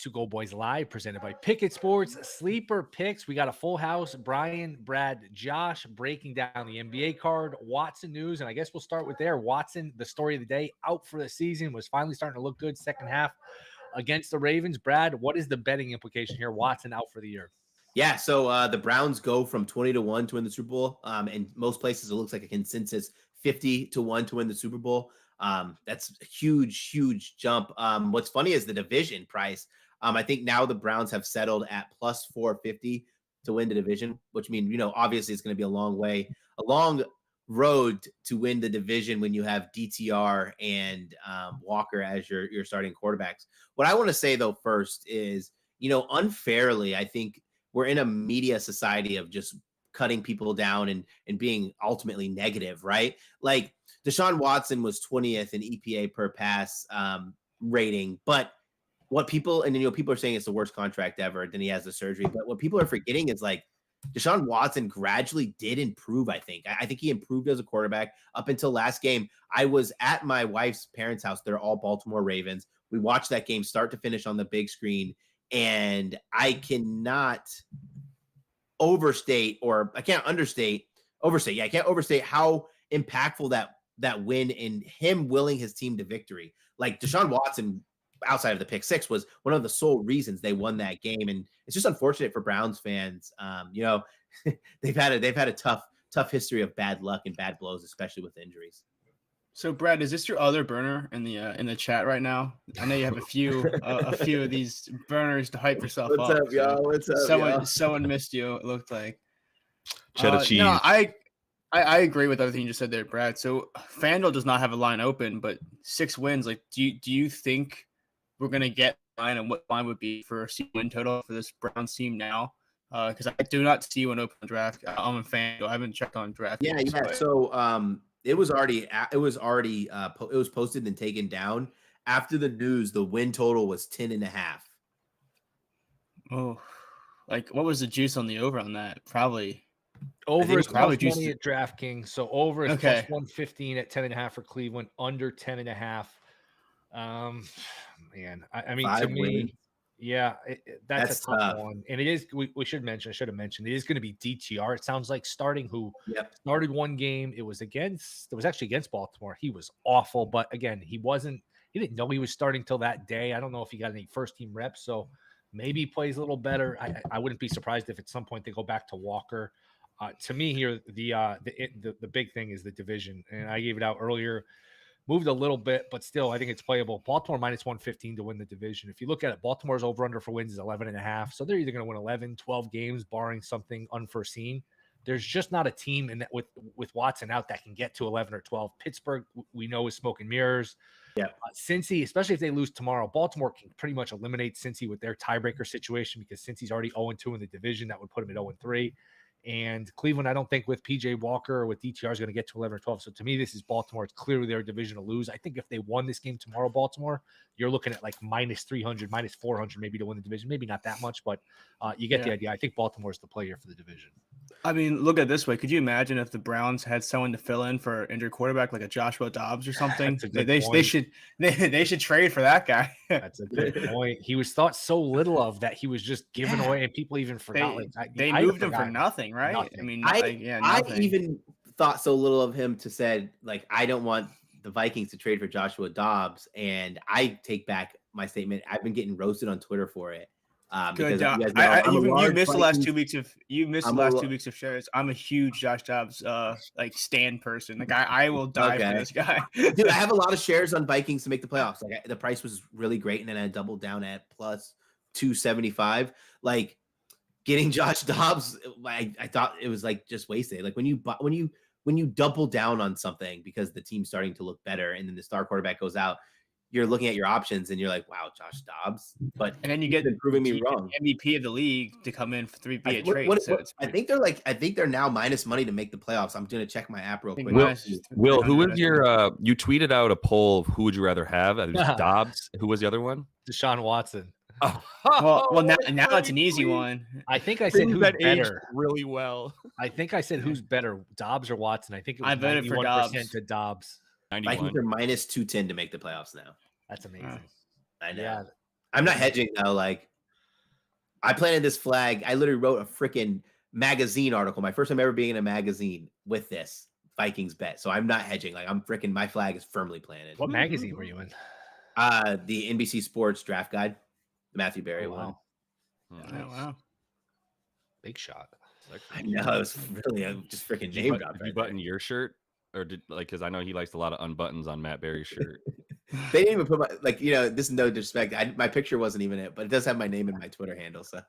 to GoldBoys Live, presented by Pickett Sports Sleeper Picks. We got a full house. Brian, Brad, Josh breaking down the NBA card, Watson news, and I guess we'll start with there. Watson, the story of the day, out for the season, was finally starting to look good second half against the Ravens. Brad, what is the betting implication here? Watson out for the year. Yeah, so the Browns go from 20-1 to win the Super Bowl. In most places, it looks like a consensus 50-1 to win the Super Bowl. That's a huge jump. What's funny is the division price. I think now the Browns have settled at plus 450 to win the division, which means, obviously it's going to be a long road to win the division when you have DTR and Walker as your starting quarterbacks. What I want to say, though, first is, unfairly, I think we're in a media society of just cutting people down and being ultimately negative, right? Like Deshaun Watson was 20th in EPA per pass rating, but what people are saying it's the worst contract ever. Then he has the surgery, but what people are forgetting is like Deshaun Watson gradually did improve. I think he improved as a quarterback up until last game. I was at my wife's parents' house. They're all Baltimore Ravens. We watched that game start to finish on the big screen, and I cannot overstate how impactful that win and him willing his team to victory. Like Deshaun Watson, outside of the pick six, was one of the sole reasons they won that game. And it's just unfortunate for Browns fans. They've had a tough history of bad luck and bad blows, especially with injuries. So Brad, is this your other burner in the chat right now? I know you have a few of these burners to hype yourself up. What's up, y'all? What's up, someone missed you, it looked like. Cheddar cheese. No, I agree with everything you just said there, Brad. So FanDuel does not have a line open, but 6 wins. Like, do you think we're gonna get a line, and what line would be for a win total for this Browns team now? Because I do not see one open on draft. I'm a FanDuel. I haven't checked on draft. Yeah. So it was posted and taken down after the news. The win total was 10.5. Oh, like what was the juice on the over on that? Probably. Over is probably plus 20 at DraftKings. So over is okay. plus 115 at 10.5 for Cleveland, under 10.5. Man, I mean, to me, yeah, that's a tough one. And it is, I should have mentioned, it is going to be DTR. It sounds like starting started one game. It was actually against Baltimore. He was awful, but again, he didn't know he was starting till that day. I don't know if he got any first team reps. So maybe he plays a little better. I wouldn't be surprised if at some point they go back to Walker. To me here, the big thing is the division, and I gave it out earlier. Moved a little bit, but still, I think it's playable. Baltimore minus 115 to win the division. If you look at it, Baltimore's over-under for wins is 11.5. So they're either going to win 11, 12 games, barring something unforeseen. There's just not a team in that with Watson out that can get to 11 or 12. Pittsburgh, we know, is smoke and mirrors. Yeah. Cincy, especially if they lose tomorrow, Baltimore can pretty much eliminate Cincy with their tiebreaker situation because Cincy's already 0-2 in the division. That would put them at 0-3. And Cleveland, I don't think with PJ Walker or with DTR is going to get to 11 or 12. So to me, this is Baltimore. It's clearly their division to lose. I think if they won this game tomorrow, Baltimore, you're looking at like minus 300, minus 400 maybe to win the division. Maybe not that much, but you get the idea. I think Baltimore is the player for the division. I mean, look at it this way. Could you imagine if the Browns had someone to fill in for injured quarterback like a Joshua Dobbs or something? They should trade for that guy. That's a good point. He was thought so little of that he was just given away, and people even forgot. They moved him for nothing, right? Nothing. I mean, I even thought so little of him to said, like, I don't want the Vikings to trade for Joshua Dobbs, and I take back my statement. I've been getting roasted on Twitter for it. Good job. You missed the last 2 weeks of shares. I'm a huge Josh Dobbs stan person. Like I will die for this guy. Dude, I have a lot of shares on Vikings to make the playoffs. Like the price was really great, and then I doubled down at plus 275. Like getting Josh Dobbs, I thought it was like just wasted. Like when you double down on something because the team's starting to look better, and then the star quarterback goes out, you're looking at your options and you're like, wow, Josh Dobbs. And then you get proving me wrong. MVP of the league to come in for 3 via trade. I think they're now minus money to make the playoffs. I'm gonna check my app real quick. Will, who was your you tweeted out a poll of who would you rather have? It was Dobbs. Who was the other one? Deshaun Watson. Well, now it's an easy one. I think I said who's better really well. I think I said who's better, Dobbs or Watson. I think it was I voted for 91% to Dobbs. Vikings are minus 210 to make the playoffs now. That's amazing. I know. Yeah. I'm not hedging though. Like I planted this flag. I literally wrote a freaking magazine article. My first time ever being in a magazine with this Vikings bet. So I'm not hedging. Like I'm freaking my flag is firmly planted. What magazine were you in? The NBC Sports Draft Guide, the Matthew Berry one. Oh, wow. Big shot. I know it was really just freaking name drop. Did you button your shirt, or did because I know he likes a lot of unbuttons on Matt Berry's shirt. They didn't even put my this is no disrespect. My picture wasn't even it, but it does have my name and my Twitter handle. So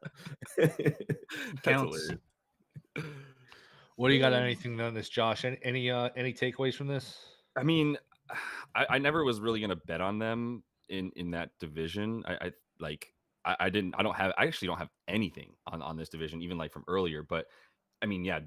Counts. What do you got on anything on this, Josh? Any takeaways from this? I mean, I never was really gonna bet on them in that division. I actually don't have anything on this division, even like from earlier. But I mean, yeah,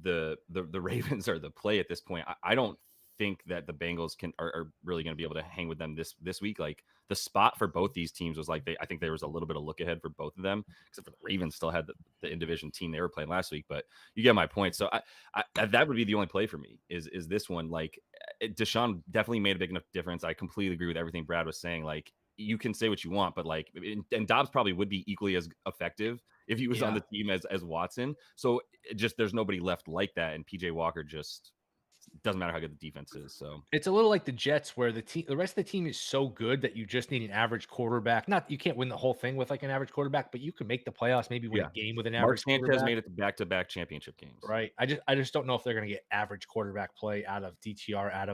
the Ravens are the play at this point. I don't think that the Bengals are really going to be able to hang with them this week. Like the spot for both these teams was like I think there was a little bit of look ahead for both of them, except for the Ravens still had the in-division team they were playing last week. But you get my point. So I that would be the only play for me is this one. Like Deshaun definitely made a big enough difference. I completely agree with everything Brad was saying. Like you can say what you want, but like, and Dobbs probably would be equally as effective if he was on the team as Watson. So there's nobody left like that, and PJ Walker just doesn't matter how good the defense is. So it's a little like the Jets, where the rest of the team is so good that you just need an average quarterback. Not you can't win the whole thing with like an average quarterback, but you can make the playoffs, maybe win a game with an average. Mark Sanchez made it to back-to-back championship games. Right. I just don't know if they're going to get average quarterback play out of DTR, out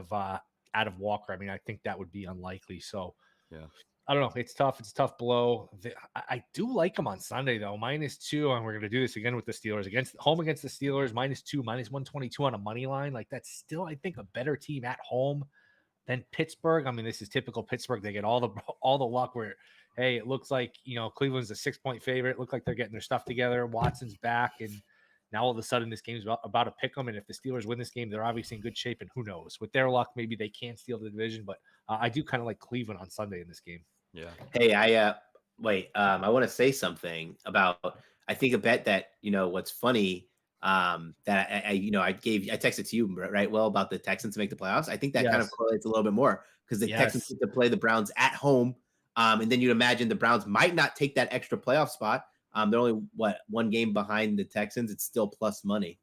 of Walker. I mean, I think that would be unlikely. So yeah. I don't know. It's tough. It's a tough blow. I do like them on Sunday, though. -2, and we're going to do this again with the Steelers. Home against the Steelers, -2, -122 on a money line. Like, that's still, I think, a better team at home than Pittsburgh. I mean, this is typical Pittsburgh. They get all the luck where, hey, it looks like, Cleveland's a 6-point favorite. Look like they're getting their stuff together. Watson's back, and now all of a sudden this game's about to pick them. And if the Steelers win this game, they're obviously in good shape, and who knows? With their luck, maybe they can steal the division, but I do kind of like Cleveland on Sunday in this game. Yeah. Hey, I want to say something about, I think a bet that, what's funny, that I texted to you, right? Well, about the Texans to make the playoffs. I think that kind of correlates a little bit more because the Texans get to play the Browns at home. And then you'd imagine the Browns might not take that extra playoff spot. They're only one game behind the Texans. It's still plus money.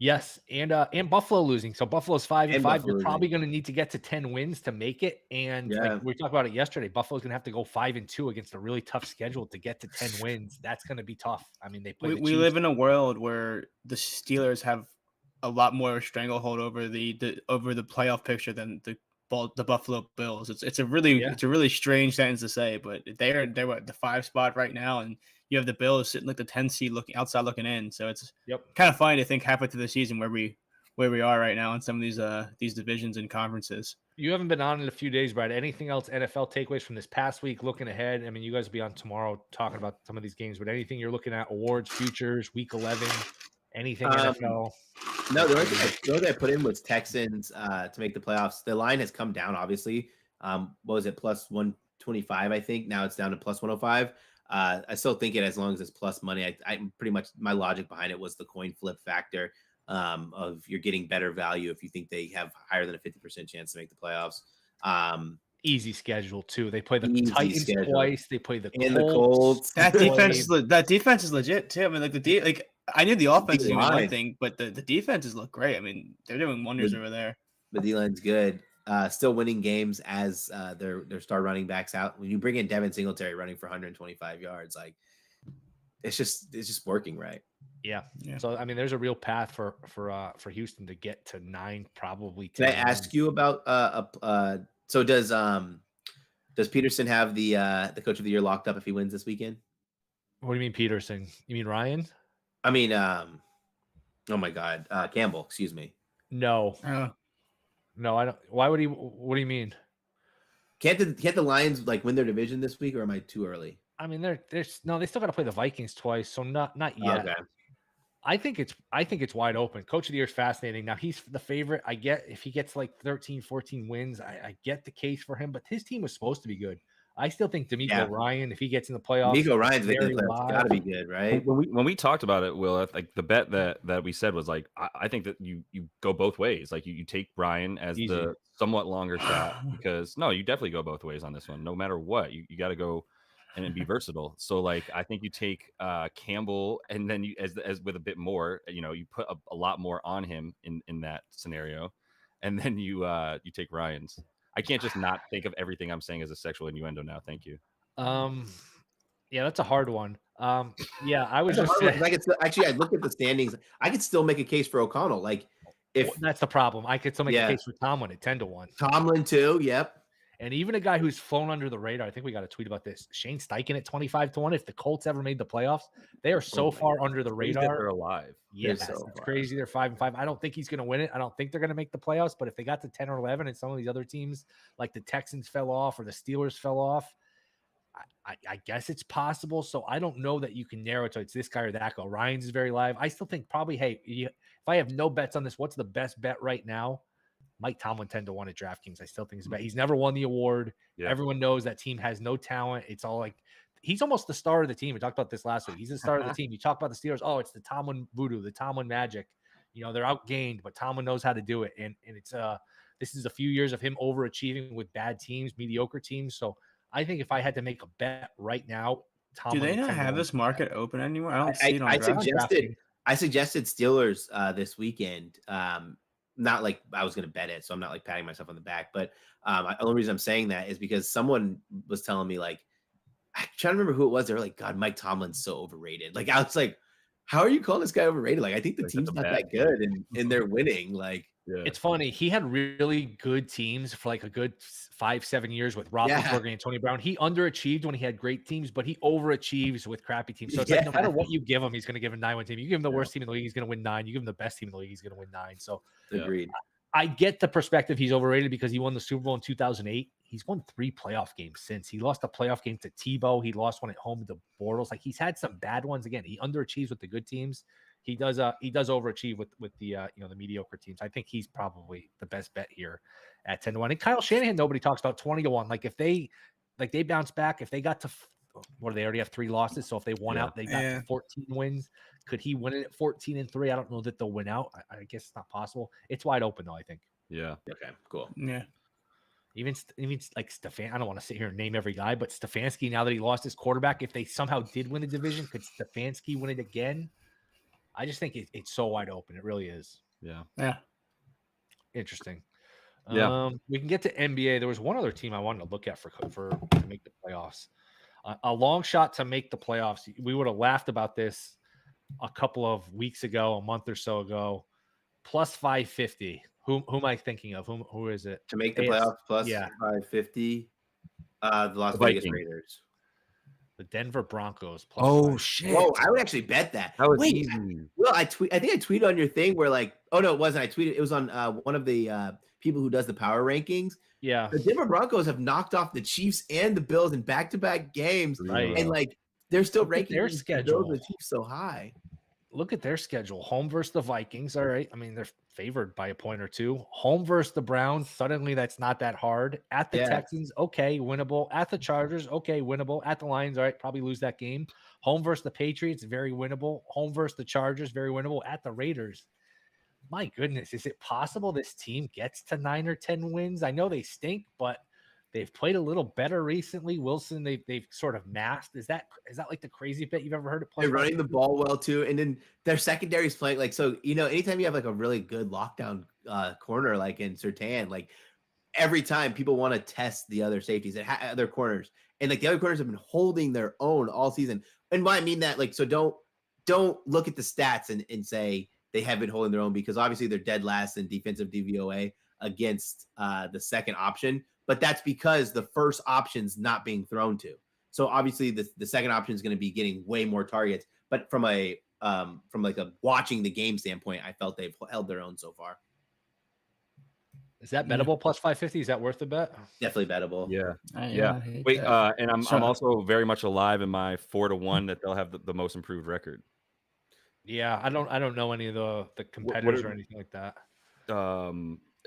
Yes, and Buffalo losing. So Buffalo's 5-5. You're probably going to need to get to 10 wins to make it. And like we talked about it yesterday, Buffalo's going to have to go 5-2 against a really tough schedule to get to 10 wins. That's going to be tough. I mean, we live in a world where the Steelers have a lot more stranglehold over the playoff picture than the Buffalo Bills. It's a really strange sentence to say, but they're at the 5 spot right now, and you have the Bills sitting like the 10 seed looking in. So it's kind of funny to think halfway through the season where we are right now in some of these divisions and conferences. You haven't been on in a few days, Brad. Anything else NFL takeaways from this past week? Looking ahead, I mean, you guys will be on tomorrow talking about some of these games, but anything you're looking at, awards, futures, week 11, anything NFL? No, the only thing I put in was Texans to make the playoffs. The line has come down, obviously. What was it, plus 125, I think? Now it's down to plus 105. I still think it as long as it's plus money. I pretty much, my logic behind it was the coin flip factor of you're getting better value if you think they have higher than a 50% chance to make the playoffs. Easy schedule too. They play the Titans twice. They play the Colts. That defense is legit too. I mean, like I knew the offense was one thing, but the defenses look great. I mean, they're doing wonders over there. The D-line's good. Still winning games as their star running backs out. When you bring in Devin Singletary running for 125 yards, like it's just working right. Yeah. So I mean, there's a real path for Houston to get to 9, probably 10. Can I ask you about so does Peterson have the coach of the year locked up if he wins this weekend? What do you mean Peterson? You mean Ryan? I mean, oh my God, Campbell. Excuse me. No. No, I don't. Why would he? What do you mean? Can't the Lions like win their division this week, or am I too early? I mean, they still got to play the Vikings twice, so not yet. Okay. I think it's wide open. Coach of the year is fascinating. Now he's the favorite. I get if he gets like 13, 14 wins, I get the case for him. But his team was supposed to be good. I still think D'Amico Ryan, if he gets in the playoffs, D'Amico Ryan's got to be good, right? When we talked about it, Will, like the bet that we said was like, I think that you go both ways. Like you take Ryan as the somewhat longer shot because you definitely go both ways on this one. No matter what, you got to go and be versatile. So like I think you take Campbell, and then you as with a bit more, you put a lot more on him in that scenario, and then you take Ryan's. I can't just not think of everything I'm saying as a sexual innuendo now. Thank you. Yeah, that's a hard one. Yeah, I was That's just saying. I could still, actually, I looked at the standings. I could still make a case for O'Connell. Like, if That's the problem. I could still make a case for Tomlin at 10-1. Tomlin too. Yep. And even a guy who's flown under the radar. I think we got a tweet about this. Shane Steichen at 25-1. If the Colts ever made the playoffs, they are so far under the radar. They're alive. Yes, it's crazy. They're 5-5. I don't think he's going to win it. I don't think they're going to make the playoffs. But if they got to 10 or 11, and some of these other teams like the Texans fell off or the Steelers fell off, I guess it's possible. So I don't know that you can narrow it to it's this guy or that guy. Ryan's is very live. I still think probably, hey, if I have no bets on this, what's the best bet right now? Mike Tomlin 10-1 at DraftKings. I still think it's a bet. He's never won the award. Yeah. Everyone knows that team has no talent. It's all like he's almost the star of the team. We talked about this last week. He's the star of the team. You talk about the Steelers. Oh, it's the Tomlin voodoo, the Tomlin magic. They're outgained, but Tomlin knows how to do it. And it's this is a few years of him overachieving with bad teams, mediocre teams. So I think if I had to make a bet right now, Tomlin, do they not have this market open anymore? I don't see it on I suggested Steelers this weekend. Not like I was going to bet it, so I'm not like patting myself on the back. But the only reason I'm saying that is because someone was telling me, like, I'm trying to remember who it was. They were like, God, Mike Tomlin's so overrated. Like, I was like, how are you calling this guy overrated? Like, I think the team's not that good, and they're winning. Like, It's funny. He had really good teams for like a good 5-7 years with Roethlisberger and Tony Brown. He underachieved when he had great teams, but he overachieves with crappy teams. So it's like no matter what you give him, he's going to give a 9-1 team. You give him the worst team in the league, he's going to win 9. You give him the best team in the league, he's going to win 9. So agreed. I get the perspective he's overrated because he won the Super Bowl in 2008. He's won 3 playoff games since. He lost a playoff game to Tebow. He lost one at home to the Bortles. Like he's had some bad ones. Again, he underachieves with the good teams. He does overachieve with the the mediocre teams. I think he's probably the best bet here at 10-1. And Kyle Shanahan, nobody talks about 20-1. Like if they bounce back, if they got to what do they already have 3 losses? So if they won out, they got 14 wins. Could he win it at 14-3? I don't know that they'll win out. I guess it's not possible. It's wide open though, I think. Yeah. Okay, cool. Yeah. Even like Stefan, I don't want to sit here and name every guy, but Stefanski, now that he lost his quarterback, if they somehow did win a division, could Stefanski win it again? I just think it's so wide open. It really is. Yeah. Interesting. Yeah. We can get to NBA. There was one other team I wanted to look at for to make the playoffs. A long shot to make the playoffs. We would have laughed about this a couple of weeks ago, a month or so ago. Plus 550. Who am I thinking of? Who is it? To make the playoffs plus 550. The Las Vegas Raiders. The Denver Broncos. Plus 5. Shit! Whoa, I would actually bet that. That was easy. Well, I think I tweeted on your thing where like, oh no, it wasn't. I tweeted. It was on one of the people who does the power rankings. Yeah, the Denver Broncos have knocked off the Chiefs and the Bills in back-to-back games, right? And like they're still ranking their schedule. The Chiefs so high. Look at their schedule. Home versus the Vikings. All right. I mean, they're favored by a point or two. Home versus the Browns. Suddenly, that's not that hard. At the Texans, okay, winnable. At the Chargers, okay, winnable. At the Lions, all right, probably lose that game. Home versus the Patriots, very winnable. Home versus the Chargers, very winnable. At the Raiders, my goodness, is it possible this team gets to 9 or 10 wins? I know they stink, but they've played a little better recently. Wilson, they've sort of masked. Is that like the crazy bet you've ever heard? They're running the ball well too, and then their secondary is playing like so. Anytime you have like a really good lockdown corner like in Surtain, like every time people want to test the other safeties and other corners, and like the other corners have been holding their own all season. And why I mean that, like, so don't look at the stats and say they have been holding their own because obviously they're dead last in defensive DVOA against the second option. But that's because the first option's not being thrown to. So obviously the second option is going to be getting way more targets. But from a watching the game standpoint, I felt they've held their own so far. Is that bettable plus 550? Is that worth the bet? Definitly bettable. Yeah. Wait, and I'm also very much alive in my 4-1 that they'll have the most improved record. Yeah, I don't know any of the competitors or anything like that.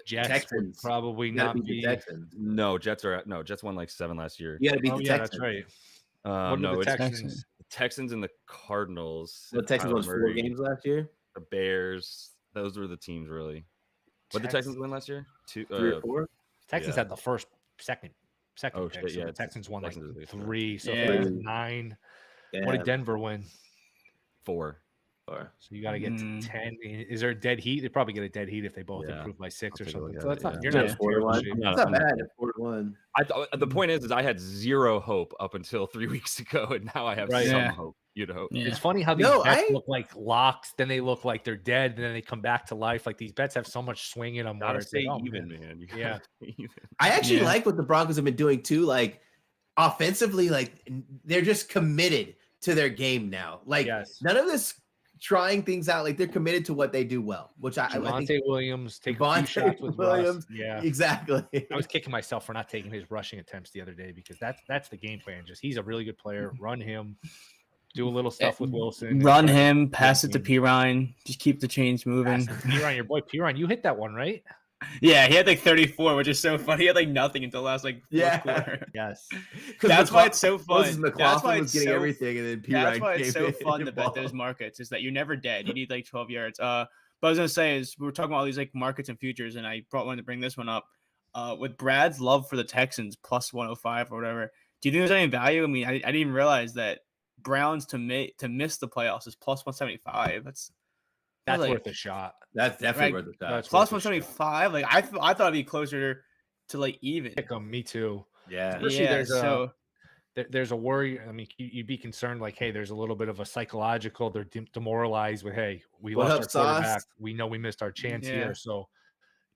Jets Texans probably not be. No, Jets won like 7 last year. You got to beat the Texans. That's right. No, it's the Texans and the Cardinals. The Texans won 4 games last year. The Bears. Those were the teams really. What did the Texans win last year? 3 or 4. Texans had the second second pick. Shit, So yeah, the Texans won like Texans is 3. So Yeah. if it was 9, what did Denver win? 4. So you got to get to 10. Is there a dead heat? They probably get a dead heat if they both improve by 6 or something. So that's not. You're not in terrible shape. It's not bad. 4-1. I thought the point is I had zero hope up until 3 weeks ago, and now I have some hope. You'd hope. Yeah. It's funny how these bets look like locks, then they look like they're dead, and then they come back to life. Like these bets have so much swing in them. Gotta where it's stay like, even, man. You Yeah. even. I actually like what the Broncos have been doing too. Like offensively, like they're just committed to their game now. Like none of this trying things out. Like they're committed to what they do well, which I think Williams take a few shots with Williams. Russ. Yeah, exactly. I was kicking myself for not taking his rushing attempts the other day because that's the game plan. Just he's a really good player. Run him, do a little stuff with Wilson. Run him, pass it to Pirine. Just keep the chains moving. Pirine, your boy Pirine, you hit that one right? Yeah, he had like 34, which is so funny. He had like nothing until last like fourth quarter. Yes, that's why it's so fun. That's why it's getting everything, and then Pirine that's why it's so fun to bet those markets. Is that you're never dead. You need like 12 yards. But I was gonna say is we were talking about all these like markets and futures, and I wanted to bring this one up. With Brad's love for the Texans plus 105 or whatever. Do you think there's any value? I mean, I didn't even realize that Browns to miss the playoffs is plus 175. That's like, worth a shot. That's definitely worth a shot. That's plus 175. Like I thought it'd be closer to like even. Pick 'em, me too. Yeah. Especially there's a worry. I mean, you'd be concerned like, hey, there's a little bit of a psychological. They're demoralized with, hey, we lost our quarterback. We know we missed our chance here. So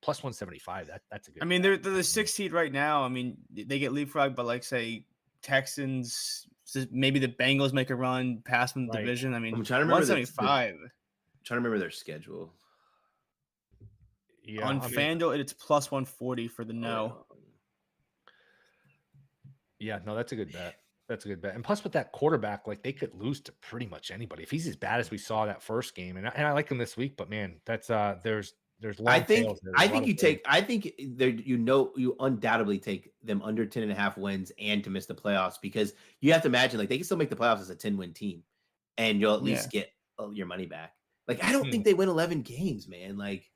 plus 175. That's a good. I mean, they're the 6th seed right now. I mean, they get leapfrogged, but like say Texans, maybe the Bengals make a run past them the division. I mean, I'm trying to remember 175. Trying to remember their schedule. Yeah, on FanDuel, it's plus 140 for the no. Yeah, no, that's a good bet. That's a good bet. And plus, with that quarterback, like they could lose to pretty much anybody if he's as bad as we saw that first game. And I like him this week, but man, that's there's. I think you undoubtedly take them under 10.5 wins and to miss the playoffs because you have to imagine like they can still make the playoffs as a 10-win team, and you'll at least get your money back. Like, I don't think they win 11 games, man. Like,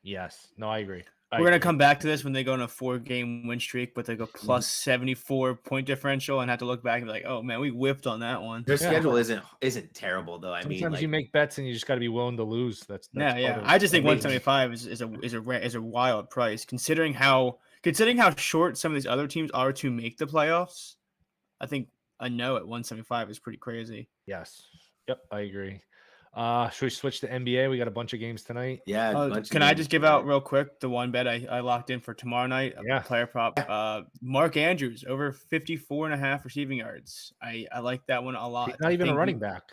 yes. No, I agree. We're going to come back to this when they go on a 4-game win streak, but they go plus 74 point differential and have to look back and be like, oh, man, we whipped on that one. Their schedule isn't terrible, though. Sometimes you make bets and you just got to be willing to lose. That's I just think 175 is a wild price considering how short some of these other teams are to make the playoffs. I think a no at 175 is pretty crazy. Yes. Yep, I agree. Should we switch to NBA? We got a bunch of games tonight. Yeah. Can I just give out real quick the one bet I locked in for tomorrow night? Player prop. Mark Andrews over 54.5 receiving yards. I like that one a lot. He's not even a running back.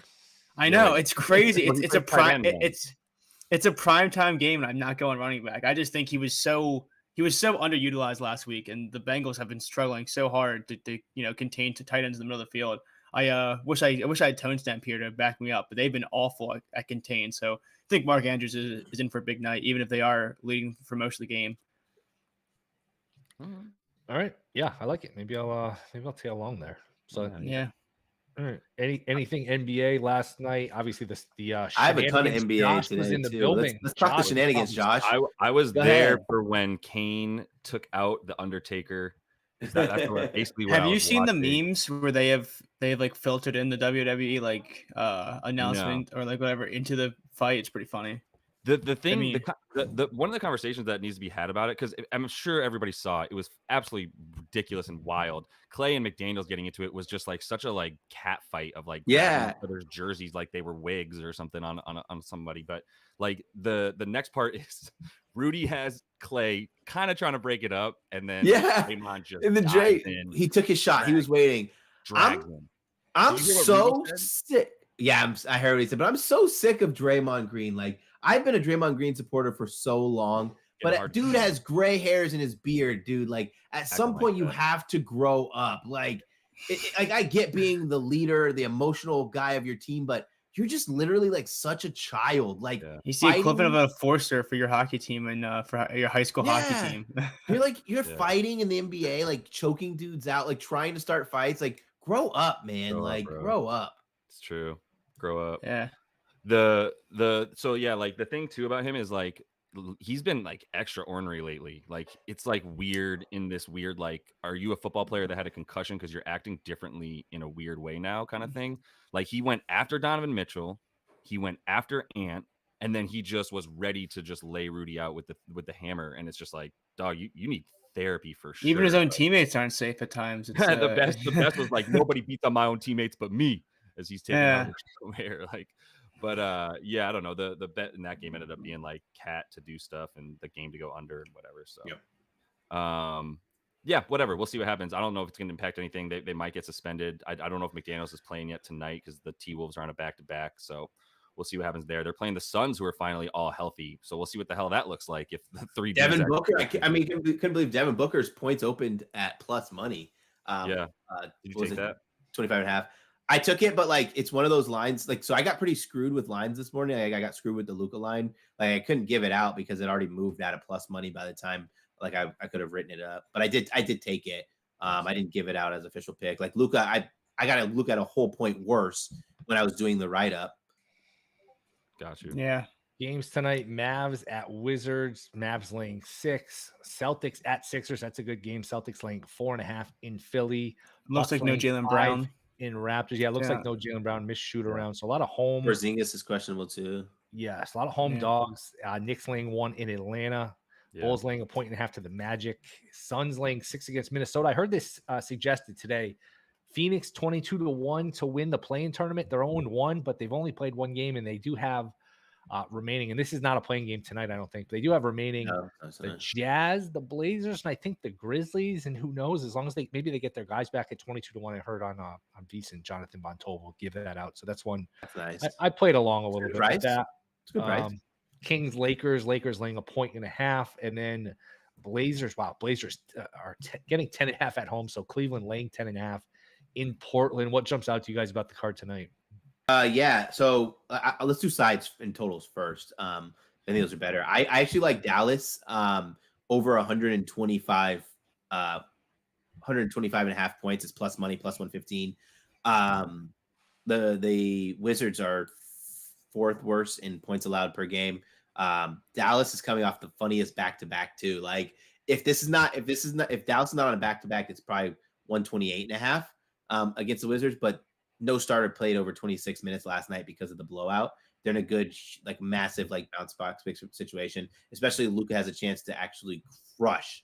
I know it's crazy. It's a prime. It's a prime time game, and I'm not going running back. I just think he was so underutilized last week, and the Bengals have been struggling so hard to contain to tight ends in the middle of the field. I wish I had Tone Stamp here to back me up, but they've been awful at contain. So I think Mark Andrews is in for a big night, even if they are leading for most of the game. All right, yeah, I like it. Maybe I'll tail along there. So yeah. All right. Anything NBA last night? Obviously, the I have a ton of NBA Josh today was in the too. building. Let's talk the shenanigans, Josh. I was there for when Kane took out the Undertaker. That's basically what have you seen watching. The memes where they have like filtered in the WWE like announcement or like whatever into the fight? It's pretty funny. The thing, the one of the conversations that needs to be had about it, because I'm sure everybody saw it, it was absolutely ridiculous and wild. Clay and McDaniels getting into it was just like such a like cat fight of like other jerseys like they were wigs or something on somebody. But like the next part is Rudy has Clay kind of trying to break it up, and then Draymond just and then he took his shot. He was waiting. I'm so sick. Yeah, I heard what he said, but I'm so sick of Draymond Green. Like, I've been a Draymond Green supporter for so long, but dude has gray hairs in his beard, dude. Like, at some point, you have to grow up. Like, I get being the leader, the emotional guy of your team, but you're just literally like such a child. Like, he's the equivalent of a forcer for your hockey team and for your high school hockey team. you're fighting in the NBA, like choking dudes out, like trying to start fights. Like, grow up, man. Grow up. It's true. Grow up. Yeah. So yeah, like the thing too about him is like he's been like extra ornery lately. Like it's like weird in this weird, like, are you a football player that had a concussion because you're acting differently in a weird way now kind of thing? Like he went after Donovan Mitchell, he went after Ant, and then he just was ready to just lay Rudy out with the hammer. And it's just like, dog, you need therapy for sure. Even his own teammates aren't safe at times. It's, the best was like, nobody beats on my own teammates but me, as he's taking out here. Like, but yeah, I don't know. The bet in that game ended up being like Cat to do stuff and the game to go under and whatever. So yeah, whatever. We'll see what happens. I don't know if it's going to impact anything. They might get suspended. I don't know if McDaniels is playing yet tonight because the T-Wolves are on a back-to-back. So we'll see what happens there. They're playing the Suns, who are finally all healthy. So we'll see what the hell that looks like if the three. Devin Booker. I mean, couldn't believe Devin Booker's points opened at plus money. Yeah. Did you take that? 25.5. I took it, but like it's one of those lines. Like, so I got pretty screwed with lines this morning. Like, I got screwed with the Luka line. Like I couldn't give it out because it already moved out of plus money by the time like I could have written it up. But I did take it. I didn't give it out as official pick. Like Luka, I got to look at a whole point worse when I was doing the write up. Got you. Yeah. Games tonight: Mavs at Wizards. Mavs laying 6. Celtics at Sixers. That's a good game. Celtics laying 4.5 in Philly. Looks like no Jaylen Brown in Raptors. Yeah, it looks like no Jaylen Brown. Missed shoot around. So a lot of home. Porzingis is questionable too. Yes, a lot of home dogs. Knicks laying 1 in Atlanta. Bulls laying 1.5 to the Magic. Suns laying 6 against Minnesota. I heard this suggested today. Phoenix 22-1 to win the play-in tournament. They're 0-1, but they've only played 1 game, and they do have remaining. And this is not a playing game tonight, I don't think. They do have remaining the Jazz, the Blazers, and I think the Grizzlies. And who knows? As long as they get their guys back at 22-1. I heard on VSiN, Jonathan Bontov will give that out. So that's one. That's nice. I played along a little bit with that. It's good price. Kings, Lakers laying 1.5, and then Blazers. Wow, Blazers are getting 10.5 at home. So Cleveland laying 10.5 in Portland. What jumps out to you guys about the card tonight? Yeah. So let's do sides and totals first. I think those are better. I actually like Dallas over 125, 125.5 points is plus money, plus 115. The Wizards are 4th worst in points allowed per game. Dallas is coming off the funniest back-to-back too. Like if Dallas is not on a back-to-back, it's probably 128.5 against the Wizards, but no starter played over 26 minutes last night because of the blowout. They're in a good, like massive, like bounce box situation, especially Luka has a chance to actually crush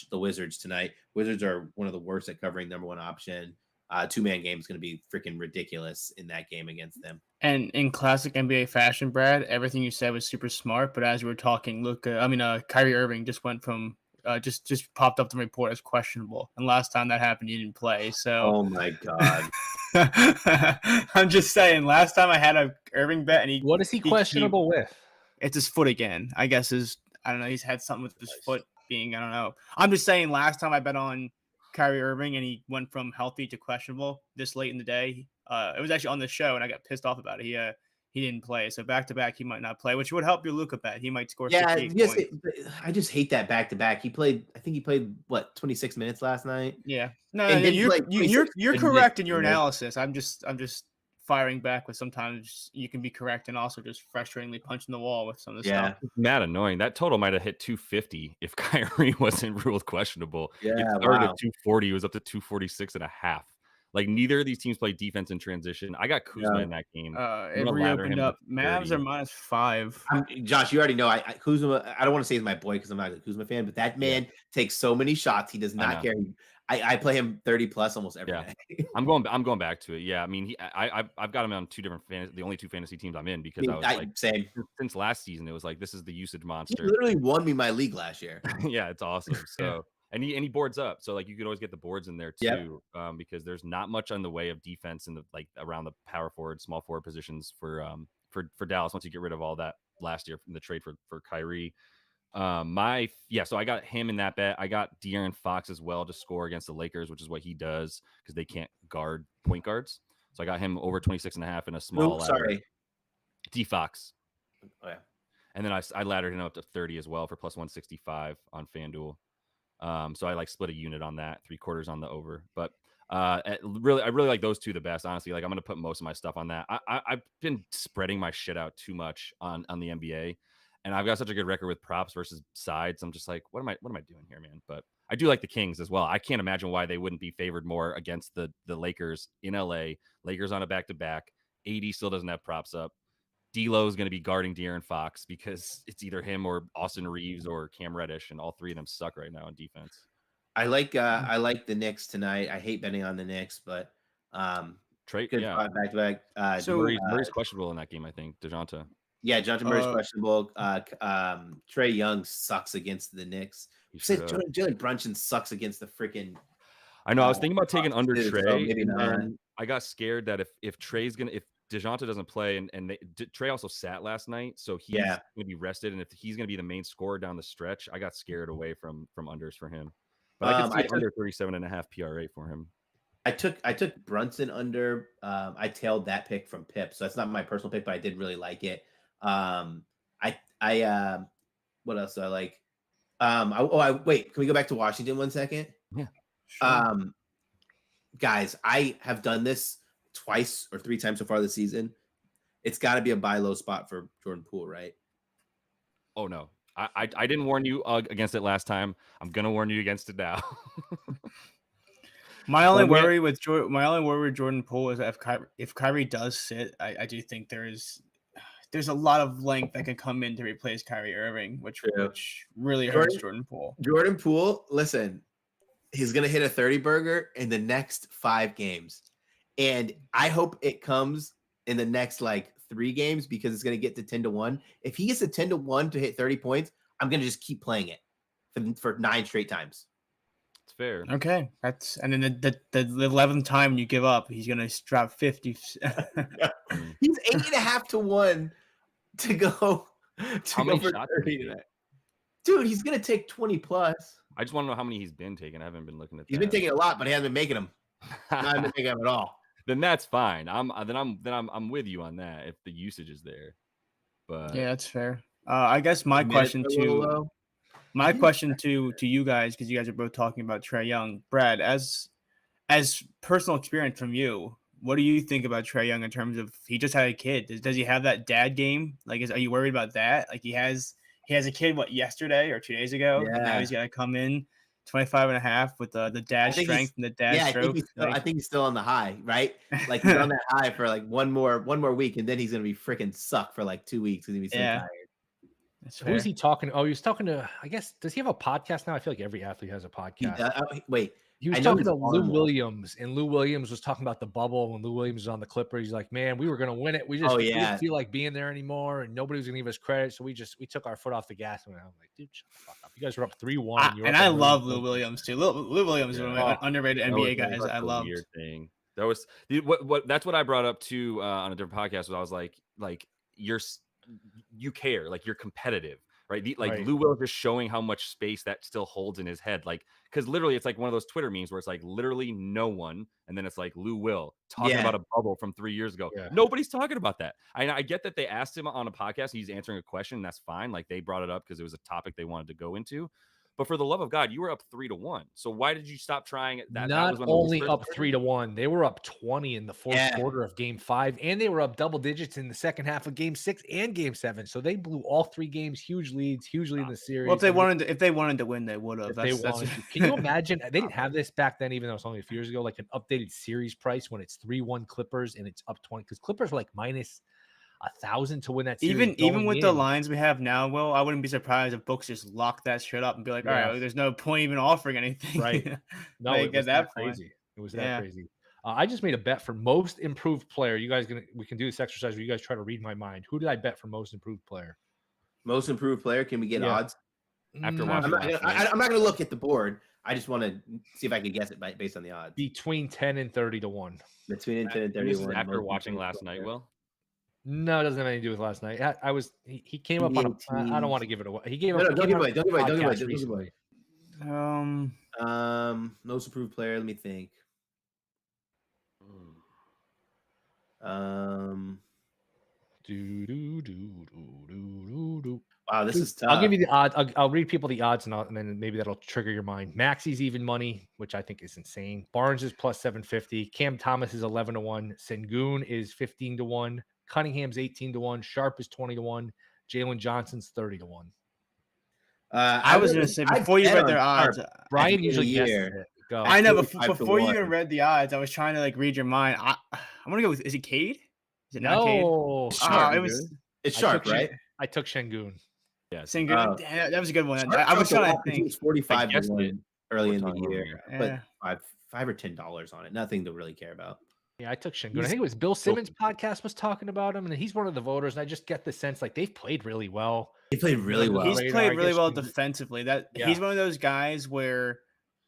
the Wizards tonight. Wizards are one of the worst at covering number 1 option. 2-man game is going to be freaking ridiculous in that game against them. And in classic NBA fashion, Brad, everything you said was super smart. But as we were talking, Kyrie Irving just went from just popped up the report as questionable, and last time that happened, he didn't play. So, oh my god, I'm just saying. Last time I had a Irving bet, and what is he questionable with? It's his foot again. I guess I don't know. He's had something with his foot being. I don't know. I'm just saying. Last time I bet on Kyrie Irving, and he went from healthy to questionable this late in the day. It was actually on the show, and I got pissed off about it. He didn't play, so back to back he might not play, which would help your Luka bet. He might score. Yeah, I just hate that back to back. I think he played what 26 minutes last night. Yeah, no, you're correct in your analysis. I'm just firing back with sometimes you can be correct and also just frustratingly punching the wall with some of the stuff. It's mad annoying. That total might have hit 250 if Kyrie wasn't ruled questionable. Yeah, it started at 240. It was up to 246.5. Like neither of these teams play defense in transition. I got Kuzma in that game. It reopened up. Mavs are -5. Josh, you already know Kuzma. I don't want to say he's my boy because I'm not a Kuzma fan, but that man takes so many shots. He does not care. I play him 30 plus almost every day. I'm going back to it. Yeah, I mean, I've got him on 2 different the only 2 fantasy teams I'm in because I was like, same since last season. It was like this is the usage monster. He literally won me my league last year. Yeah, it's awesome. So. And he boards up, so like you could always get the boards in there too, because there's not much on the way of defense in the like around the power forward, small forward positions for Dallas once you get rid of all that last year from the trade for Kyrie. So I got him in that bet. I got De'Aaron Fox as well to score against the Lakers, which is what he does because they can't guard point guards. So I got him over 26.5 in a small. D Fox. Oh yeah. And then I laddered him up to 30 as well for plus 165 on FanDuel. So I like split a unit on that, 3/4 on the over, but I really like those two the best, honestly. Like I'm going to put most of my stuff on that. I've been spreading my shit out too much on the NBA, and I've got such a good record with props versus sides. I'm just like, what am I doing here, man? But I do like the Kings as well. I can't imagine why they wouldn't be favored more against the Lakers in LA. Lakers on a back-to-back. AD still doesn't have props up. D'Lo is going to be guarding De'Aaron Fox because it's either him or Austin Reeves or Cam Reddish, and all three of them suck right now in defense. I like the Knicks tonight. I hate betting on the Knicks, but Trey, good yeah, back to back. So Murray's questionable in that game. I think DeJounte. Yeah, Jonathan Murray's questionable. Trae Young sucks against the Knicks. Jalen Brunson sucks against the freaking. I know. I was thinking about taking under Trae. So maybe not. I got scared that if DeJounte doesn't play, and Trae also sat last night, so he's going to be rested, and if he's going to be the main scorer down the stretch, I got scared away from unders for him. But I could see under 37.5 PRA for him. I took Brunson under. I tailed that pick from Pip, so that's not my personal pick, but I did really like it. What else do I like? Wait, can we go back to Washington 1 second? Yeah. Sure. Guys, I have done this twice or 3 times so far this season. It's got to be a buy low spot for Jordan Poole, right? Oh no, I didn't warn you against it last time. I'm gonna warn you against it now. My only worry with Jordan Poole is that if Kyrie does sit, I do think there's a lot of length that can come in to replace Kyrie Irving, which really hurts Jordan Poole. Jordan Poole, listen, he's gonna hit a 30 burger in the next 5 games, and I hope it comes in the next 3 games because it's gonna get to 10-1. If he gets to 10-1 to hit 30 points, I'm gonna just keep playing it for 9 straight times. It's fair. Okay, and then the 11th time you give up, he's gonna drop 50. He's 8.5 to 1 to go. How many shots tonight? Dude, he's gonna take 20 plus. I just want to know how many he's been taking. I haven't been looking at. He's been taking a lot, but he hasn't been making them. Not been making them at all. Then that's fine. I'm with you on that if the usage is there. But yeah, that's fair. I guess my question to you guys, because you guys are both talking about Trae Young, Brad, as personal experience from you, what do you think about Trae Young in terms of he just had a kid? Does he have that dad game? Are you worried about that? He has a kid yesterday or 2 days ago? Yeah. And now he's got to come in 25.5 with the dad strength and the dad stroke. I think he's still on the high, right? He's on that high for one more week, and then he's gonna be freaking suck for 2 weeks. He's gonna be so tired. Who is he talking to? Oh, he was talking to, I guess, does he have a podcast now? I feel like every athlete has a podcast. He was talking to Lou Williams, and Lou Williams was talking about the bubble when Lou Williams was on the Clippers. He's like, man, we were going to win it. We didn't feel like being there anymore, and nobody was going to give us credit. So we took our foot off the gas. And I'm like, dude, shut the fuck up. You guys were up 3-1. And I love Lou Williams too. Lou Williams is one of my underrated NBA guys. I love. Weird thing. That was that's what I brought up too on a different podcast. I was like you care, you're competitive. Right. Lou Will just showing how much space that still holds in his head. Because literally it's one of those Twitter memes where it's literally no one. And then it's Lou Will talking about a bubble from 3 years ago. Yeah. Nobody's talking about that. I get that they asked him on a podcast. He's answering a question. And that's fine. They brought it up because it was a topic they wanted to go into. But for the love of God, you were up 3-1. So why did you stop trying it? Not only up 3-1, they were up 20 in the fourth quarter of Game 5, and they were up double digits in the second half of Game 6 and Game 7. So they blew all 3 games, huge leads in the series. Well, if they wanted to win, they would have. Can you imagine? They didn't have this back then, even though it's only a few years ago. An updated series price when it's 3-1 Clippers and it's up 20, because Clippers were minus 1,000 to win that series. Even with the lines we have now, Will, I wouldn't be surprised if books just lock that shit up and be like, all right, there's no point even offering anything. Right. No, it was that crazy. It was that crazy. I just made a bet for most improved player. You guys we can do this exercise where you guys try to read my mind. Who did I bet for most improved player? Most improved player? Can we get odds? After watching, I'm not going to look at the board. I just want to see if I can guess it based on the odds. Between 10 and 30 to 1. Between 10 and 30 to 1. After watching last night, Will? No, it doesn't have anything to do with last night. He came up on I don't want to give it away. He gave up. Don't give it away. Most improved player. Let me think. Wow, this is tough. I'll give you the odds. I'll read people the odds, and then maybe that'll trigger your mind. Maxey's even money, which I think is insane. Barnes is plus 750. Cam Thomas is 11 to 1. Sengun is 15 to 1. Cunningham's 18 to 1. Sharp is 20 to 1. Jalen Johnson's 30 to 1. I was gonna say before you read their odds, Brian usually guesses it. Go. I know before you even read the odds, I was trying to like read your mind. I'm gonna go with, is it Cade? Is it not Cade? No, It's Sharp, right? I took Şengün. Yeah, Şengün. Damn, that was a good one. I was trying to think. It's 45 to 1 early in the year, yeah. but $5 or $10 on it. Nothing to really care about. Yeah, I took Şengün. I think it was Bill Simmons' podcast was talking about him, and he's one of the voters. And I just get the sense like they've played really well. He played really well. He's played really well defensively. He's one of those guys where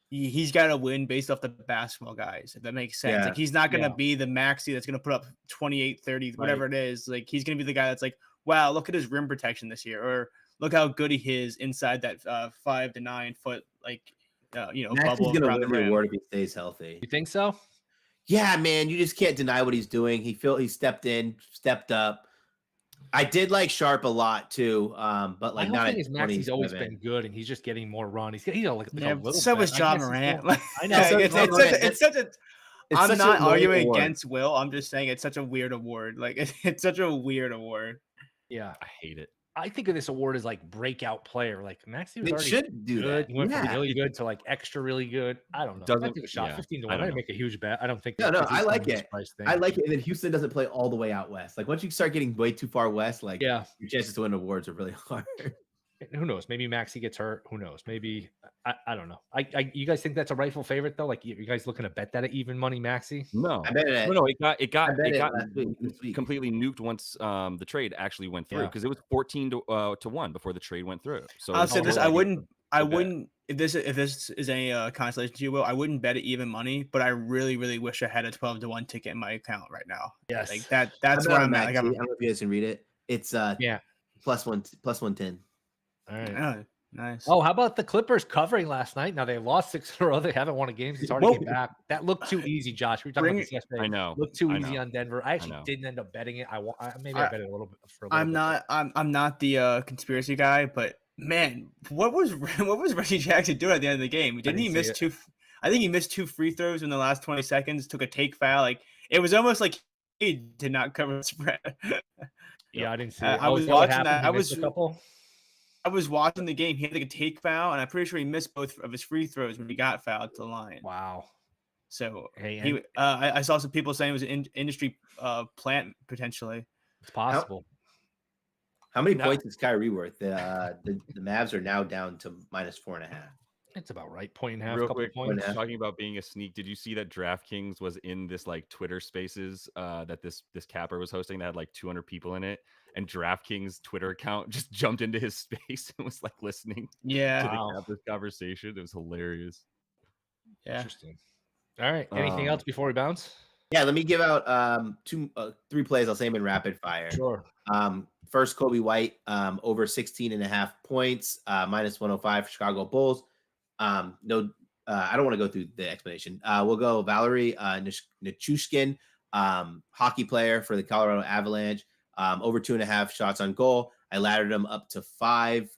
he's got to win based off the basketball guys, if that makes sense. Like he's not going to be the maxi that's going to put up 28, 30, whatever it is. Like he's going to be the guy that's like, wow, look at his rim protection this year, or look how good he is inside that 5 to 9 foot Max bubble is around the rim. Award if he stays healthy. You think so? Yeah, man, you just can't deny what he's doing. He stepped up. I did like Sharp a lot too, but like not. Maxey's always been good, and he's just getting more run. He's a little. So was John Morant. I know. It's such a. I'm not arguing award against Will. I'm just saying it's such a weird award. Like it's such a weird award. Yeah, I hate it. I think of this award as like breakout player. Like Maxey was already should do good. that. He went from really good to like extra really good. I don't know. I think a shot 15 to 1. I didn't make a huge bet. I don't think. No, I like it. I like it. And then Houston doesn't play all the way out west. Like once you start getting way too far west, like your chances to win awards are really hard. Who knows? Maybe Maxey gets hurt. Who knows? Maybe I don't know. You guys think that's a rightful favorite though? Like you guys looking to bet that at even money, Maxey? No, I bet it. No, it got this week. completely nuked once the trade actually went through because it was 14 to 1 before the trade went through. So I'll say this: I wouldn't. If this is any consolation to you, Will, I wouldn't bet it even money. But I really, really wish I had a 12 to 1 ticket in my account right now. Yes, like that. That's where I'm at. I don't know if you guys can read it. It's plus 110. All right. Oh, nice. Oh, how about the Clippers covering last night? Now they lost 6 in a row. They haven't won a game. It's hard to get back. That looked too easy, Josh. We were talking about this yesterday. I know. Looked too easy on Denver. I actually didn't end up betting it. I bet it a little bit. I'm not the conspiracy guy, but man, what was Reggie Jackson doing at the end of the game? Didn't he miss two? I think he missed 2 free throws in the last 20 seconds. Took a take foul. Like it was almost like he did not cover the spread. Yeah, I didn't see it. I was watching that. I was watching the game. He had like a take foul, and I'm pretty sure he missed both of his free throws when he got fouled to the line. Wow. So I saw some people saying it was an industry plant potentially. It's possible. How many points is Kyrie worth? The Mavs are now down to -4.5. It's about right. Point and a half. Real couple quick, points. Talking about being a sneak. Did you see that DraftKings was in this like Twitter Spaces that this capper was hosting that had like 200 people in it, and DraftKings Twitter account just jumped into his space and was like listening to the capper's conversation. It was hilarious. Yeah. Interesting. All right. Anything else before we bounce? Yeah, let me give out 3 plays. I'll say them in rapid fire. Sure. First, Kobe White over 16.5 points, -105 for Chicago Bulls. I don't want to go through the explanation. We'll go Valerie Nichushkin, hockey player for the Colorado Avalanche, over 2.5 shots on goal. I laddered him up to 5.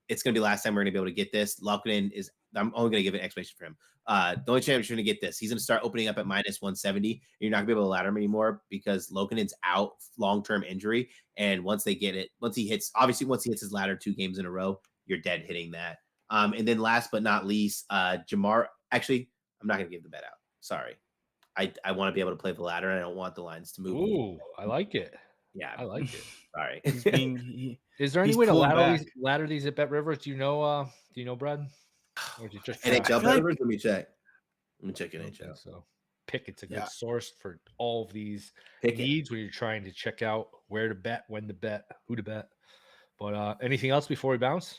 It's going to be the last time we're going to be able to get this. Lokkonen is. I'm only going to give an explanation for him. The only chance you're going to get this, he's going to start opening up at -170. You're not going to be able to ladder him anymore because Lokkonen's out, long-term injury. And once he hits his ladder 2 games in a row, you're dead hitting that. And then last but not least, Jamar. Actually, I'm not going to give the bet out. Sorry. I want to be able to play the ladder, and I don't want the lines to move. Ooh, I like it. Yeah, I like it. Sorry. Is there any way to ladder these at Bet Rivers? Do you know, Brad? Or is it just NHL Bet Rivers? Let me check NHL. So Pickett's a good source for all of these Pickett needs when you're trying to check out where to bet, when to bet, who to bet. But anything else before we bounce?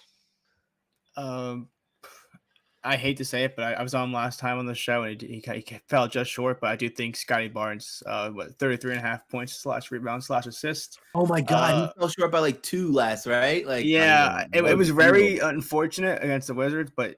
I hate to say it, but I was on last time on the show, and he fell just short. But I do think Scotty Barnes, 33.5 points / rebound / assist. Oh my God, he fell short by like 2 last, right? Like, yeah, it was very unfortunate against the Wizards, but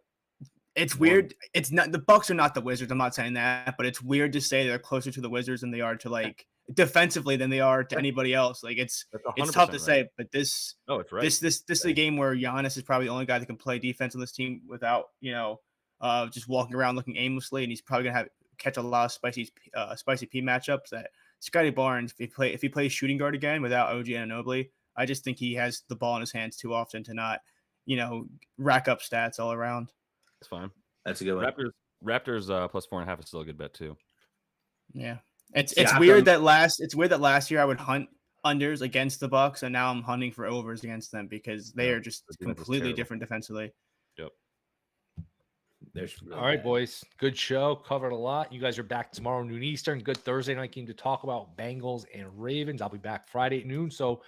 it's weird. It's not the Bucks are not the Wizards. I'm not saying that, but it's weird to say they're closer to the Wizards than they are to like defensively than they are to anybody else. Like it's tough to say, but this is a game where Giannis is probably the only guy that can play defense on this team without just walking around looking aimlessly, and he's probably gonna catch a lot of spicy P matchups. That Scotty Barnes, if he plays shooting guard again without OG Anunoby, I just think he has the ball in his hands too often to not, rack up stats all around. That's fine. That's a good one. Raptors plus 4.5 is still a good bet too. Yeah. It's weird that last year I would hunt unders against the Bucks, and now I'm hunting for overs against them because they are just completely different defensively. Yep. All right, boys. Good show. Covered a lot. You guys are back tomorrow noon Eastern. Good Thursday night game to talk about Bengals and Ravens. I'll be back Friday at noon. So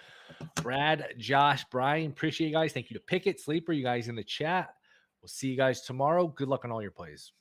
Brad, Josh, Brian, appreciate you guys. Thank you to Pickett, Sleeper, you guys in the chat. We'll see you guys tomorrow. Good luck on all your plays.